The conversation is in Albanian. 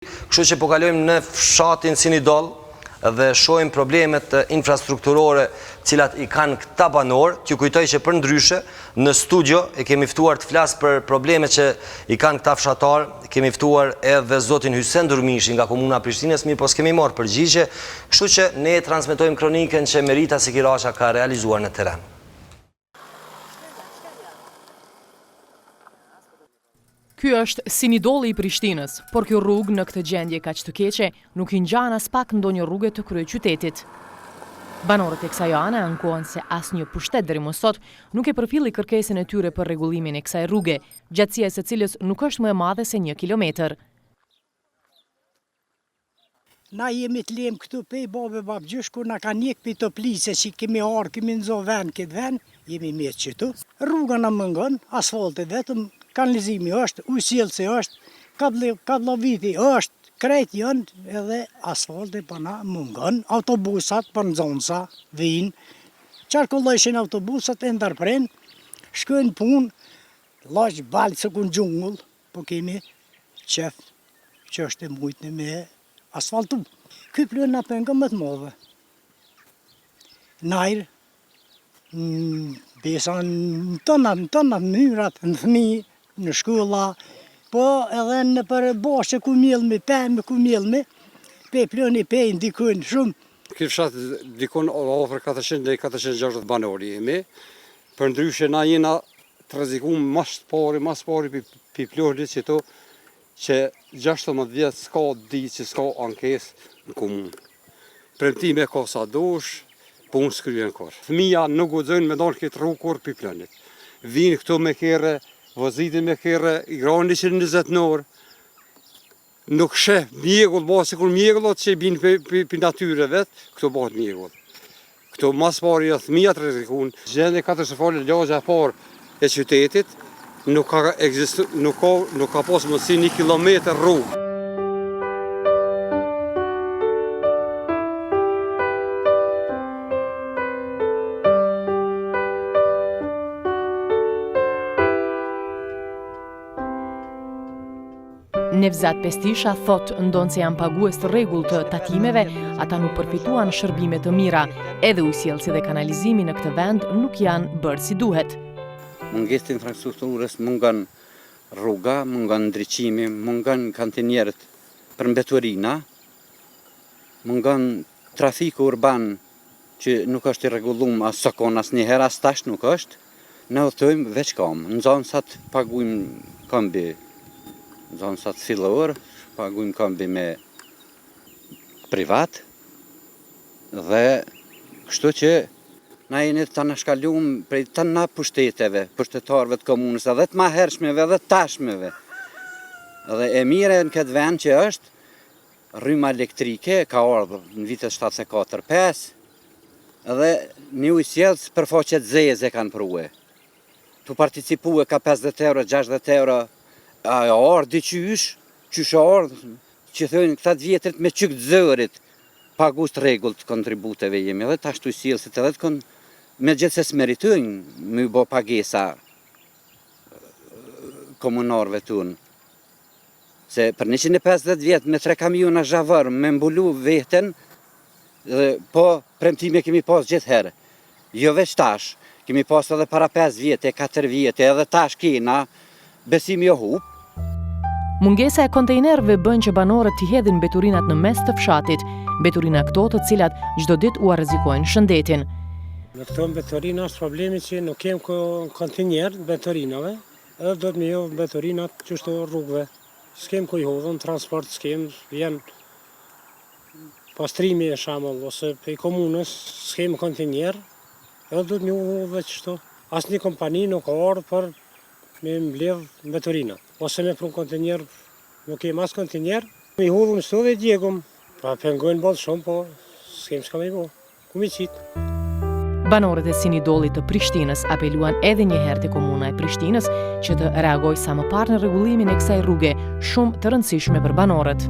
Kështu që po kalojmë në fshatin Sinidol dhe shohim problemet infrastrukturore cilat i kanë këta banor. T'ju kujtoj që për ndryshe në studio e kemi ftuar të flas për problemet që i kanë këta fshatar. Kemi ftuar edhe zotin Hysen Durmishi nga komuna Prishtinës, mirë po s'kemi marrë përgjigje. Kështu që ne transmetojmë kronikën që Merita Sikirasha ka realizuar në teren. Ky është Sinidolli i Prishtinës, por kjo rrugë në këtë gjendje kaq të keqe nuk i ngjan as pak ndonjë rrugë të kryeqytetit. Banorët e kësaj ane ankohen se asnjë pushtet deri më sot nuk e përfilli kërkesën e tyre për rregullimin e kësaj rruge, gjatësia e së cilës nuk është më e madhe se 1 kilometër. Na jemi të lem këtu pe babë babgjysh kur na ka njek për të plise që kemi arë, kemi nëzo ven këtë ven, jemi mirë qëtu. Rruga na mëngon, asfalti vetëm, kanalizimi është, ujësjellësi është, kabloviti është, krejt janë edhe asfalti për na mëngon, autobusat për nxonsa vinë, qarkullojshin autobusat e ndërpren, shkojnë punë, lash balë së kun gjungull, po kemi qef që është e mujtën me asfaltu. Ky plën na pengon më të madhe. Najrë, besa në tëna mënyrat, në fëmijë, në shkolla, po edhe në për bashkë ku mjellmi, pemë ku mjellmi, pe plëni pe ndikojnë shumë. Ky fshat dikon ofër 400 deri 460 banori jemi. Për ndryshe na jena të rrezikuar mas pari pi plonit që 16 vjet s'ka ditë që s'ka ankesë në komunë. Premtime ka sa dosh, punë s'kryen kur. Fëmija nuk guxojnë me dalë këtë rrugë kur pi plonit. Vinë këtu me kerre, vozitin me kerre, i grani 120 orë. Nuk sheh mjegull, basi kur mjegullot që i binë për natyre vetë, këto bëhet mjegull. Këto mas pari fëmija të rrezikun. Gjendje katastrofale lagja e parë e qytetit, nuk ka pas mundësi 1 kilometër rrugë. Nevzat Pestisha thot ndonë se janë pagues të rregull të tatimeve, ata nuk përfituan shërbime të mira, edhe ujësjellësi dhe kanalizimi në këtë vend nuk janë bërë si duhet. Mungesë të infrastrukturës, mungon rruga, mungon ndriçimi, mungon kantinierët për mbeturina, mungon trafiku urban që nuk është i rregulluar as sakon asnjëherë, as tash nuk është. Ne udhtojmë veç kam, në zonësat paguajmë kambi. Në zonësat fillor, paguajmë kambi me privat dhe kështu që na jeni të anashkalluar prej të na pushteteve, pushtetarëve të komunës, edhe të mahershmeve edhe të tashmeve. Dhe e mire në këtë vend që është rryma elektrike, ka ardhur në vitet 74-5, edhe një ujësjellës për faqet zeze kanë prue. Tu participue ka 50 euro, 60 euro, a ardhë qysh ardhë, që thëjnë këta të vjetrit me qyk të zërit, pagus të regull të kontributeve jemi, edhe tash të ujësjellësit edhe të me gjithë se s'meritojnë me bo pagesa komunarve tunë. Se për 150 vjetë me 3 kamiona zhavër me mbulu veten, po premtime kemi pas gjithë herë. Jo veç tash, kemi pas edhe para 5 vjetë, 4 vjetë, edhe tash kena, besim jo hup. Mungesa e kontejnerëve bën që banorët t'i hedhin mbeturinat në mes të fshatit, mbeturina këto të cilat çdo ditë u rrezikojnë shëndetin. Në këto mbeturina është problemi që nuk kem kontinjer mbeturinave, edhe do të më jov mbeturinat qështu rrugëve. S'kem ku i hodhën, transport s'kem, vjen pastrimi e shembull, ose pe komunës s'kem kontinjer, edhe do të më hodhë qështu. Asnjë kompani nuk ka ardhur për me mbledh mbeturina, ose me prun kontinjer, nuk kem as kontinjer. Mi hodhëm shtu dhe djegëm, pra pengojnë ballë shumë, po s'kem s'ka me i bo, ku mi qitë. Banorët e Sinidollit të Prishtinës apeluan edhe një herë te komuna e Prishtinës që të reagojë sa më parë në rregullimin e kësaj rruge, shumë të rëndësishme për banorët.